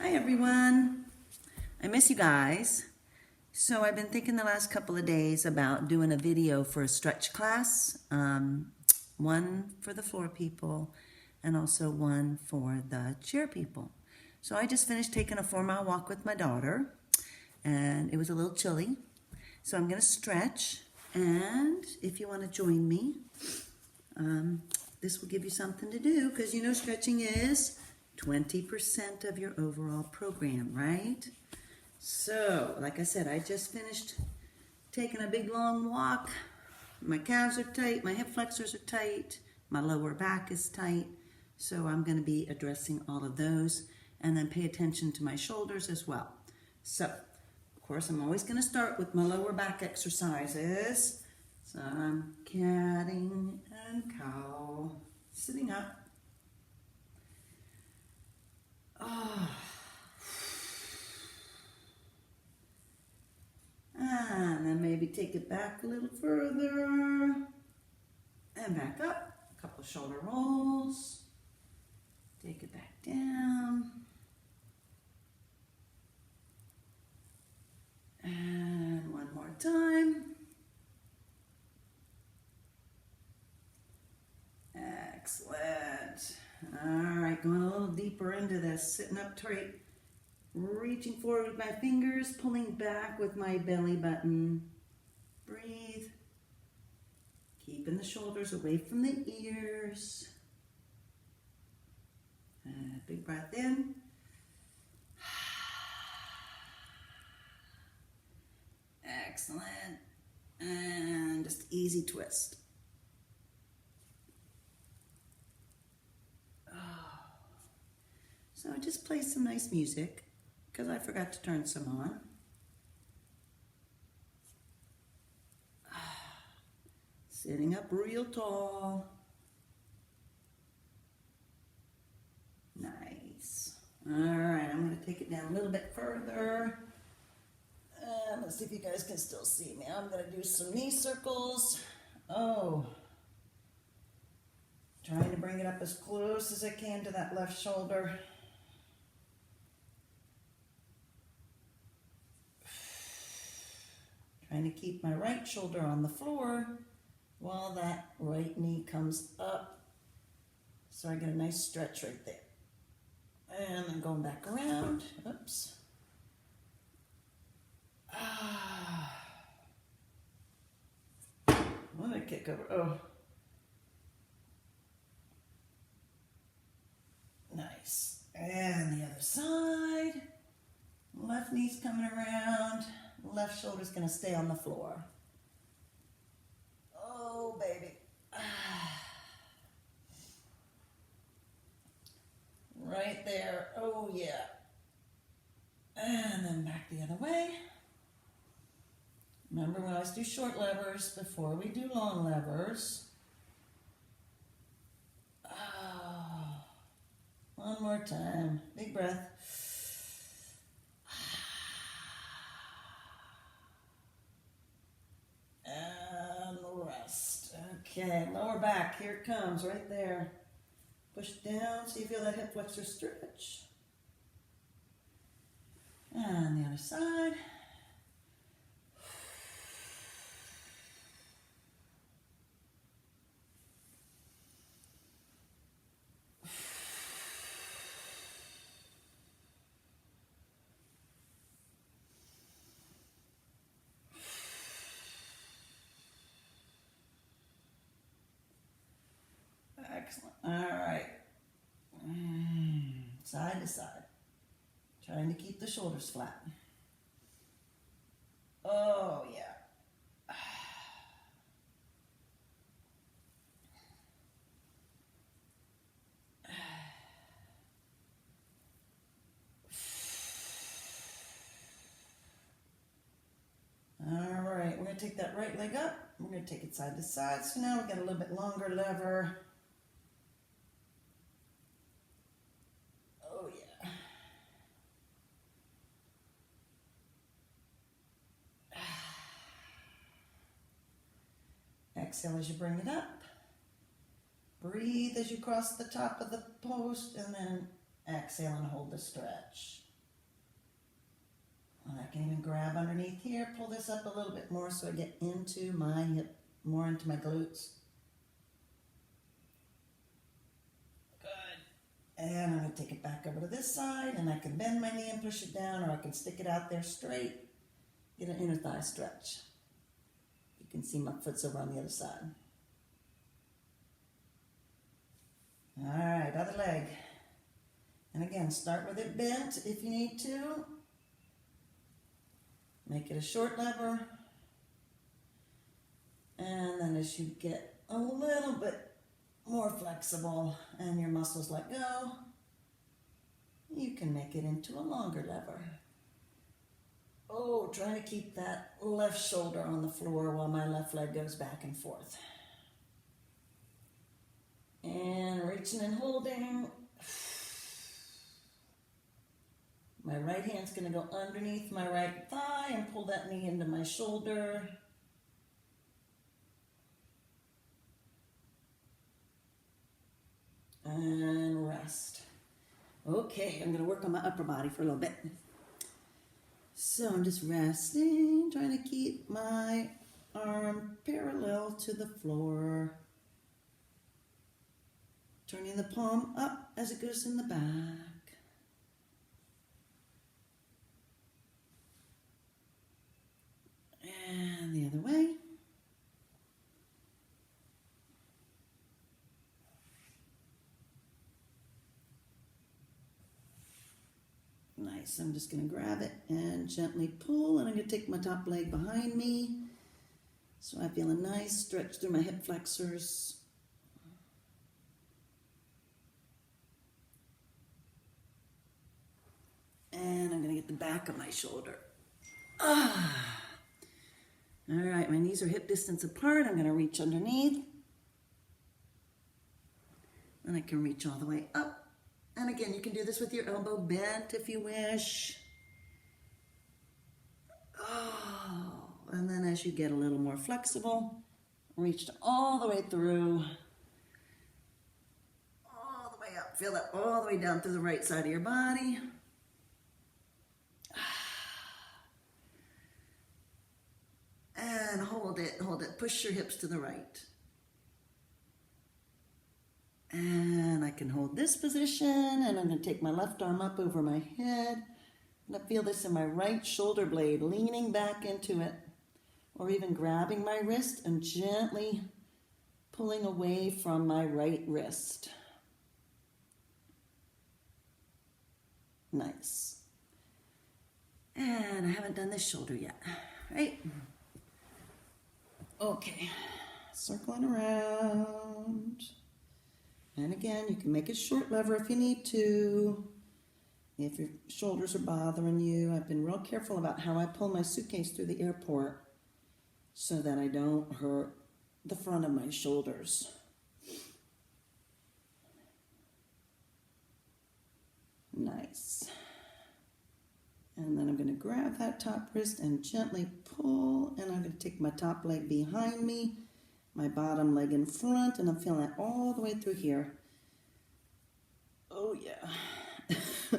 Hi everyone. I miss you guys. So I've been thinking the last couple of days about doing a video for a stretch class, one for the floor people and also one for the chair people. So I just finished taking a 4-mile walk with my daughter and it was a little chilly. So I'm going to stretch, and if you want to join me, this will give you something to do, because you know stretching is 20% of your overall program, right? So, like I said, I just finished taking a big long walk. My calves are tight, my hip flexors are tight, my lower back is tight. So I'm going to be addressing all of those, and then pay attention to my shoulders as well. So, of course, I'm always going to start with my lower back exercises. So I'm catting and cow, sitting up. And then maybe take it back a little further. And back up. A couple shoulder rolls. Take it back down. And one more time. Excellent. All right, going a little deeper into this. Sitting up straight. Reaching forward with my fingers, pulling back with my belly button. Breathe. Keeping the shoulders away from the ears. Big breath in. Excellent. And just easy twist. So I just play some nice music, because I forgot to turn some on. Sitting up real tall. Nice. All right, I'm going to take it down a little bit further. Let's see if you guys can still see me. I'm going to do some knee circles. Oh. Trying to bring it up as close as I can to that left shoulder. Trying to keep my right shoulder on the floor while that right knee comes up. So I get a nice stretch right there. And I'm going back around. Oops. What did I kick over? Oh. Nice. And the other side. Left knee's coming around. Left shoulder's going to stay on the floor. Oh, baby. Right there. Oh, yeah. And then back the other way. Remember, we always do short levers before we do long levers. One more time. Big breath. And rest. Okay, lower back. Here it comes, right there. Push down so you feel that hip flexor stretch. And the other side. Excellent. All right. Side to side. Trying to keep the shoulders flat. Oh, yeah. All right, we're going to take that right leg up. We're going to take it side to side. So now we've got a little bit longer lever. Oh, yeah. Exhale as you bring it up. Breathe as you cross the top of the post, and then exhale and hold the stretch. And I can even grab underneath here, pull this up a little bit more so I get into my hip, more into my glutes. Good. And I'm going to take it back over to this side, and I can bend my knee and push it down, or I can stick it out there straight, get an inner thigh stretch. You can see my foot's over on the other side. All right, other leg. And again, start with it bent if you need to. Make it a short lever. And then as you get a little bit more flexible and your muscles let go, you can make it into a longer lever. Oh, try to keep that left shoulder on the floor while my left leg goes back and forth. And reaching and holding. My right hand's going to go underneath my right thigh and pull that knee into my shoulder. And rest. Okay, I'm going to work on my upper body for a little bit. So I'm just resting, trying to keep my arm parallel to the floor. Turning the palm up as it goes in the back. And the other way. Nice. I'm just going to grab it and gently pull, and I'm going to take my top leg behind me. So I feel a nice stretch through my hip flexors. And I'm going to get the back of my shoulder. Ah. All right, my knees are hip distance apart. I'm going to reach underneath. And I can reach all the way up. And again, you can do this with your elbow bent if you wish. Oh, and then as you get a little more flexible, reach all the way through. All the way up. Feel that all the way down through the right side of your body. And hold it, push your hips to the right. And I can hold this position, and I'm going to take my left arm up over my head. And I feel this in my right shoulder blade, leaning back into it, or even grabbing my wrist and gently pulling away from my right wrist. Nice. And I haven't done this shoulder yet, right? Okay, circling around. And again, you can make a short lever if you need to. If your shoulders are bothering you, I've been real careful about how I pull my suitcase through the airport so that I don't hurt the front of my shoulders. Nice. And then I'm going to grab that top wrist and gently pull, and I'm going to take my top leg behind me, my bottom leg in front, and I'm feeling that all the way through here. Oh yeah.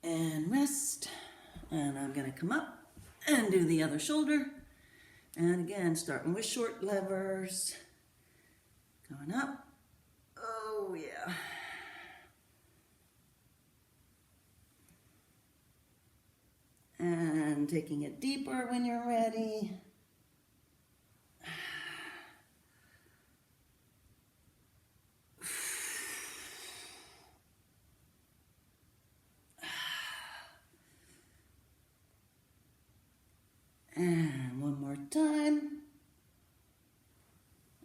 And rest. And I'm going to come up and do the other shoulder. And again, starting with short levers. Going up. Oh yeah. And taking it deeper when you're ready. And one more time.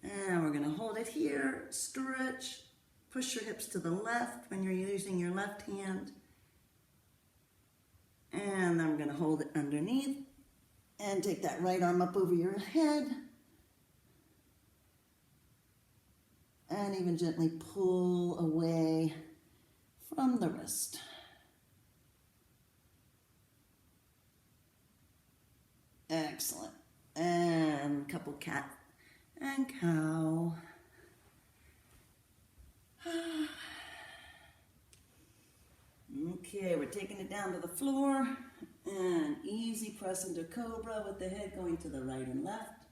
And we're going to hold it here, stretch, push your hips to the left when you're using your left hand. And I'm going to hold it underneath and take that right arm up over your head. And even gently pull away from the wrist. Excellent. And a couple cat and cow. Okay, we're taking it down to the floor and easy press into cobra with the head going to the right and left.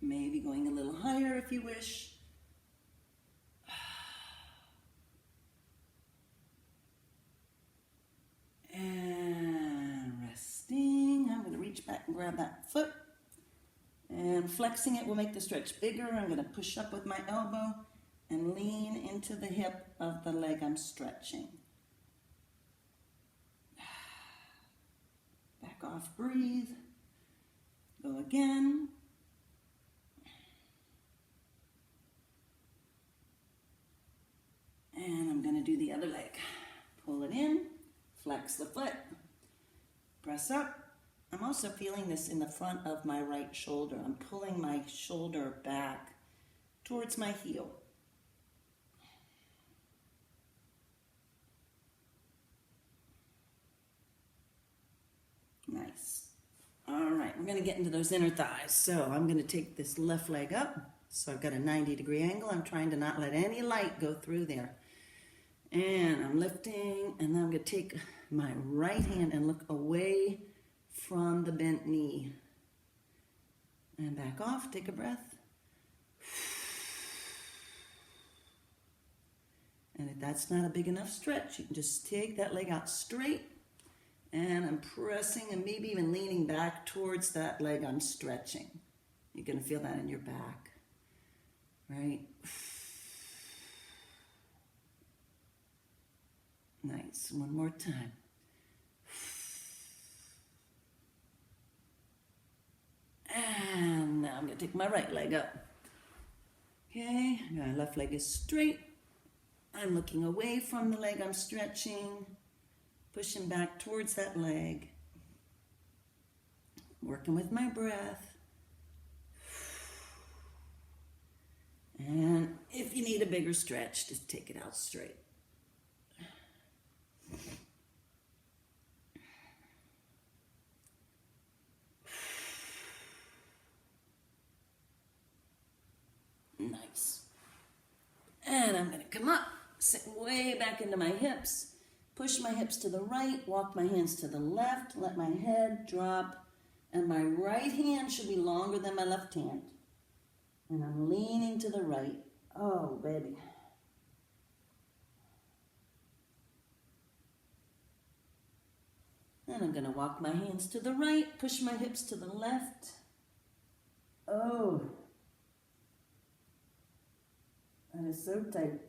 Maybe going a little higher if you wish. And resting. I'm going to reach back and grab that foot. And flexing it will make the stretch bigger. I'm going to push up with my elbow and lean into the hip of the leg I'm stretching. Back off, breathe. Go again. And I'm going to do the other leg. Pull it in, flex the foot, press up. I'm also feeling this in the front of my right shoulder. I'm pulling my shoulder back towards my heel. Nice. All right, we're going to get into those inner thighs. So I'm going to take this left leg up. So I've got a 90-degree angle. I'm trying to not let any light go through there. And I'm lifting, and then I'm going to take my right hand and look away from the bent knee. And back off, take a breath. And if that's not a big enough stretch, you can just take that leg out straight. And I'm pressing and maybe even leaning back towards that leg I'm stretching. You're going to feel that in your back, right? Nice. One more time. And now I'm going to take my right leg up. Okay, my left leg is straight. I'm looking away from the leg I'm stretching, pushing back towards that leg, working with my breath. And if you need a bigger stretch, just take it out straight. Nice. And I'm going to come up, sit way back into my hips, push my hips to the right, walk my hands to the left, let my head drop, and my right hand should be longer than my left hand. And I'm leaning to the right. Oh, baby. And I'm going to walk my hands to the right, push my hips to the left. Oh, that is so tight.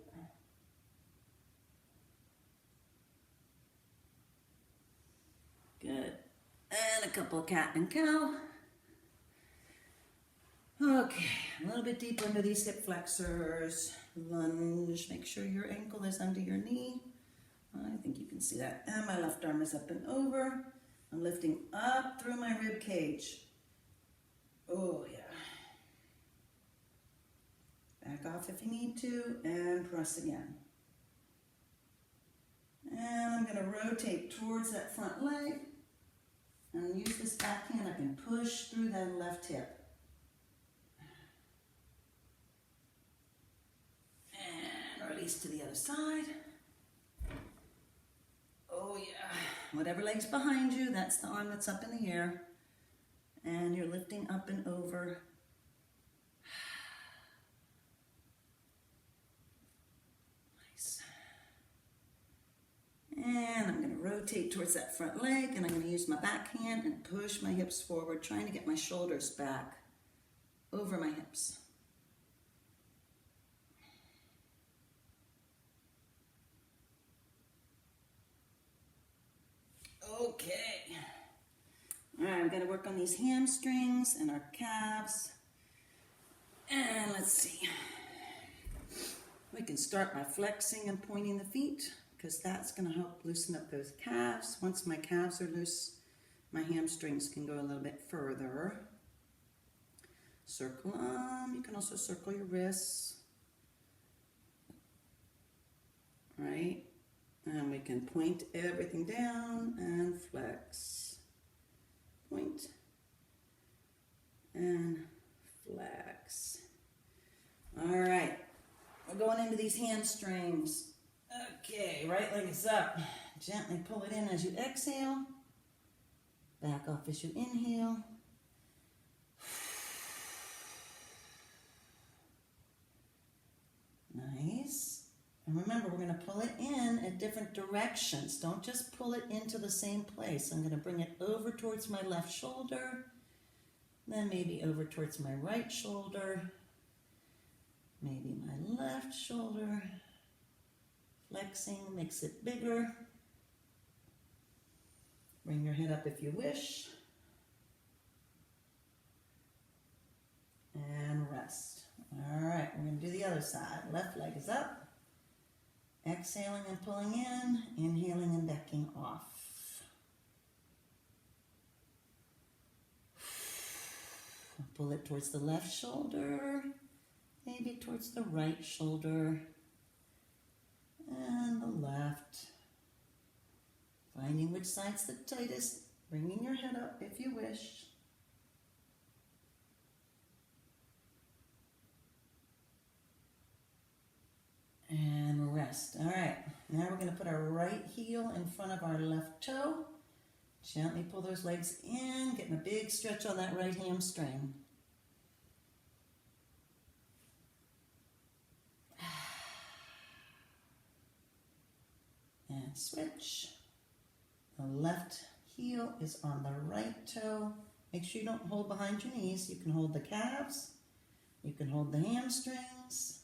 Good. And a couple of cat and cow. Okay, a little bit deeper into these hip flexors. Lunge, make sure your ankle is under your knee. I think you can see that. And my left arm is up and over. I'm lifting up through my rib cage. Oh, yeah. Back off if you need to, and press again. And I'm going to rotate towards that front leg. And use this back hand, I can push through that left hip. And release to the other side. Oh yeah, whatever leg's behind you, that's the arm that's up in the air. And you're lifting up and over. Nice. And I'm going to rotate towards that front leg, and I'm going to use my back hand and push my hips forward, trying to get my shoulders back over my hips. Okay. All right, we've got to work on these hamstrings and our calves. And let's see. We can start by flexing and pointing the feet, because that's going to help loosen up those calves. Once my calves are loose, my hamstrings can go a little bit further. Circle them. You can also circle your wrists. Right? And we can point everything down and flex. Point and flex. All right. We're going exhaling to these hamstrings. Okay, right leg is up. Gently pull it in as you exhale. Back off as you inhale. Nice. And remember, we're going to pull it in at different directions. Don't just pull it into the same place. I'm going to bring it over towards my left shoulder, then maybe over towards my right shoulder, maybe my left shoulder. Flexing makes it bigger. Bring your head up if you wish. And rest. All right, we're going to do the other side. Left leg is up. Exhaling and pulling in, inhaling and backing off. Pull it towards the left shoulder, maybe towards the right shoulder, and the left. Finding which side's the tightest, bringing your head up if you wish. And rest. All right, now we're going to put our right heel in front of our left toe. Gently pull those legs in, getting a big stretch on that right hamstring. And switch. The left heel is on the right toe. Make sure you don't hold behind your knees. You can hold the calves. You can hold the hamstrings.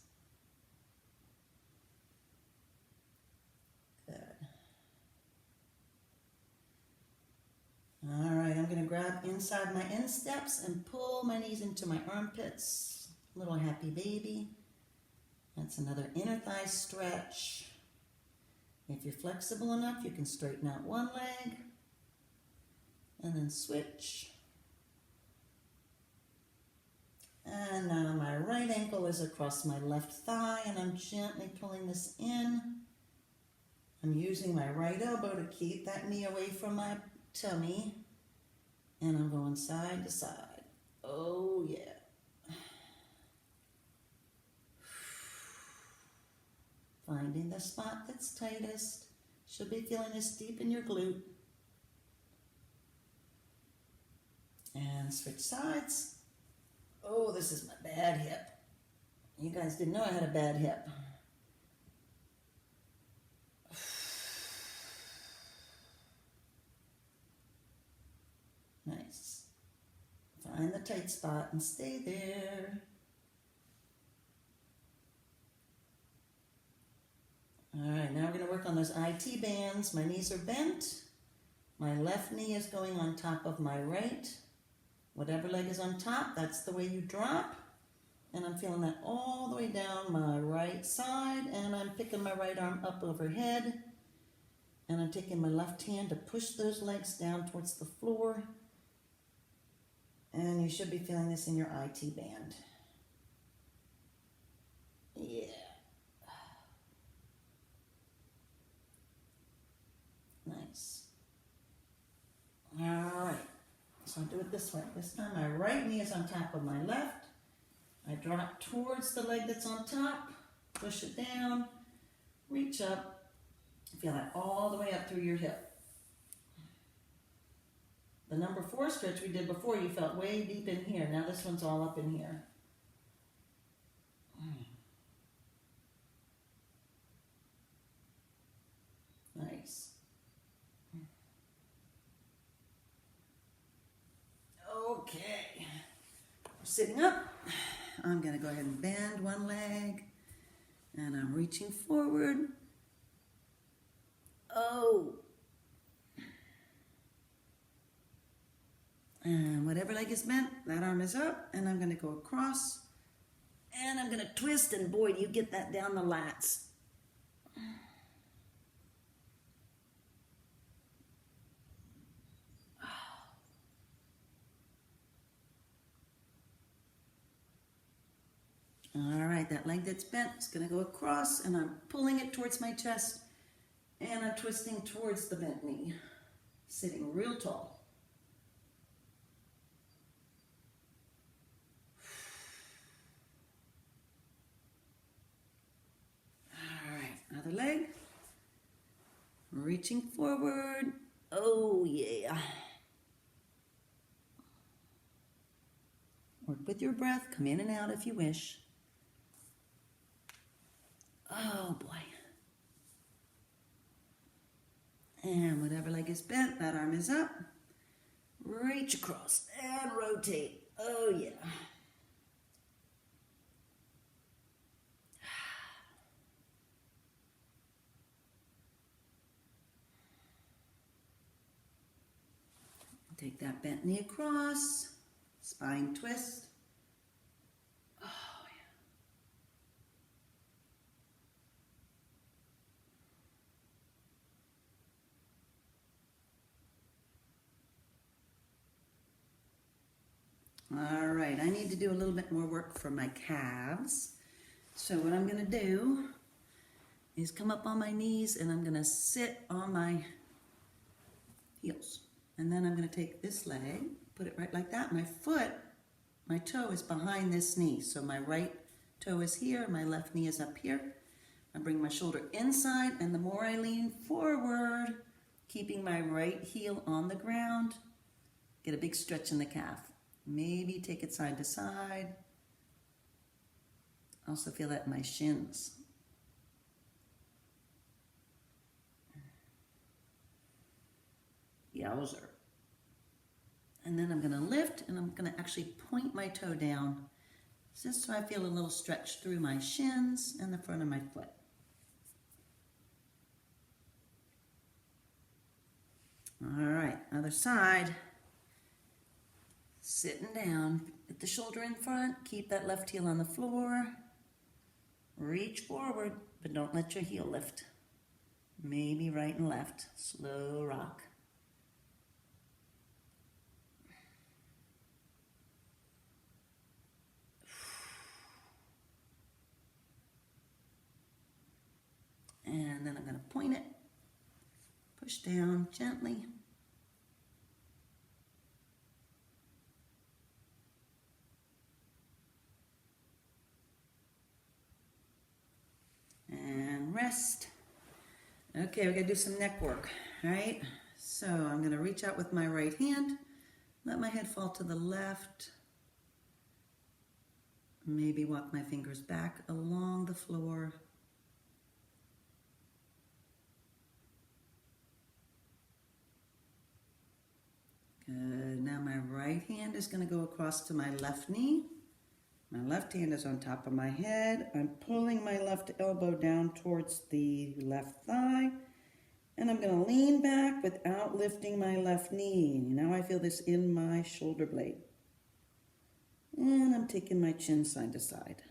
All right, I'm going to grab inside my insteps and pull my knees into my armpits. Little happy baby. That's another inner thigh stretch. If you're flexible enough, you can straighten out one leg and then switch. And now my right ankle is across my left thigh and I'm gently pulling this in. I'm using my right elbow to keep that knee away from my tummy, and I'm going side to side. Oh yeah. Finding the spot that's tightest. Should be feeling this deep in your glute. And switch sides. Oh, this is my bad hip. You guys didn't know I had a bad hip. Nice. Find the tight spot and stay there. All right, now we're going to work on those IT bands. My knees are bent. My left knee is going on top of my right. Whatever leg is on top, that's the way you drop. And I'm feeling that all the way down my right side, and I'm picking my right arm up overhead. And I'm taking my left hand to push those legs down towards the floor. And you should be feeling this in your IT band. Yeah. Nice. All right. So I'll do it this way. This time my right knee is on top of my left. I drop towards the leg that's on top. Push it down. Reach up. Feel that all the way up through your hip. The number 4 stretch we did before, you felt way deep in here. Now this one's all up in here. Nice. Okay. Sitting up. I'm going to go ahead and bend one leg. And I'm reaching forward. Oh. And whatever leg is bent, that arm is up, and I'm going to go across, and I'm going to twist, and boy, do you get that down the lats. All right, that leg that's bent is going to go across, and I'm pulling it towards my chest, and I'm twisting towards the bent knee, sitting real tall. reaching forward. Oh yeah. Work with your breath. Come in and out if you wish. Oh boy. And whatever leg is bent, that arm is up. Reach across and rotate. Oh yeah. Take that bent knee across. Spine twist. Oh yeah. All right, I need to do a little bit more work for my calves. So what I'm gonna do is come up on my knees and I'm gonna sit on my heels. And then I'm gonna take this leg, put it right like that. My foot, my toe is behind this knee. So my right toe is here, my left knee is up here. I bring my shoulder inside, and the more I lean forward, keeping my right heel on the ground, get a big stretch in the calf. Maybe take it side to side. Also feel that in my shins. Yowzer. And then I'm going to lift, and I'm going to actually point my toe down just so I feel a little stretch through my shins and the front of my foot. All right, other side. Sitting down, get the shoulder in front, keep that left heel on the floor. Reach forward, but don't let your heel lift. Maybe right and left, slow rock. And then I'm going to point it, push down gently. And rest. Okay, we got to do some neck work, all right? So I'm going to reach out with my right hand, let my head fall to the left. Maybe walk my fingers back along the floor. Good. Now my right hand is going to go across to my left knee. My left hand is on top of my head. I'm pulling my left elbow down towards the left thigh. And I'm going to lean back without lifting my left knee. Now I feel this in my shoulder blade. And I'm taking my chin side to side.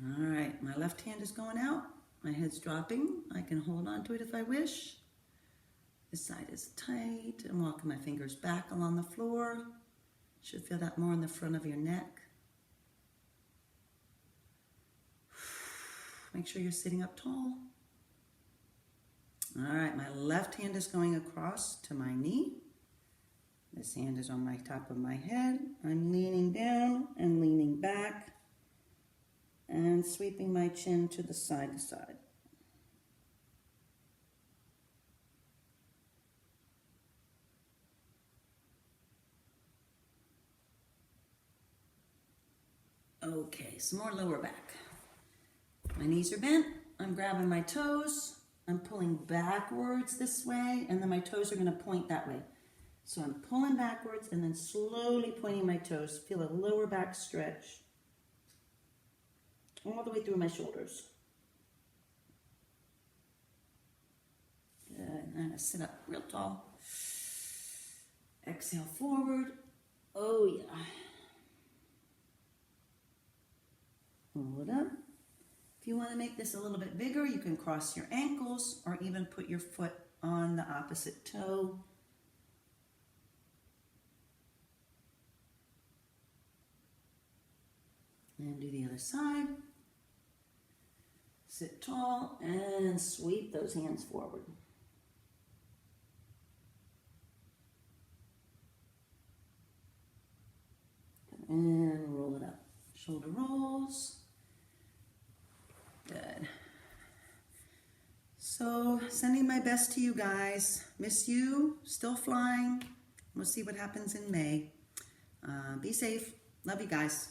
All right, my left hand is going out. My head's dropping. I can hold on to it if I wish. This side is tight. I'm walking my fingers back along the floor. Should feel that more in the front of your neck. Make sure you're sitting up tall. All right, my left hand is going across to my knee. This hand is on my top of my head. I'm leaning down and leaning back and sweeping my chin to the side to side. Okay, some more lower back. My knees are bent. I'm grabbing my toes. I'm pulling backwards this way, and then my toes are going to point that way. So I'm pulling backwards and then slowly pointing my toes. Feel a lower back stretch all the way through my shoulders. Good. And I'm going to sit up real tall. Exhale forward. Oh yeah. Hold up. If you want to make this a little bit bigger, you can cross your ankles or even put your foot on the opposite toe. And do the other side. Sit tall and sweep those hands forward. And roll it up. Shoulder rolls. Good. So, sending my best to you guys. Miss you. Still flying. We'll see what happens in May. Be safe. Love you guys.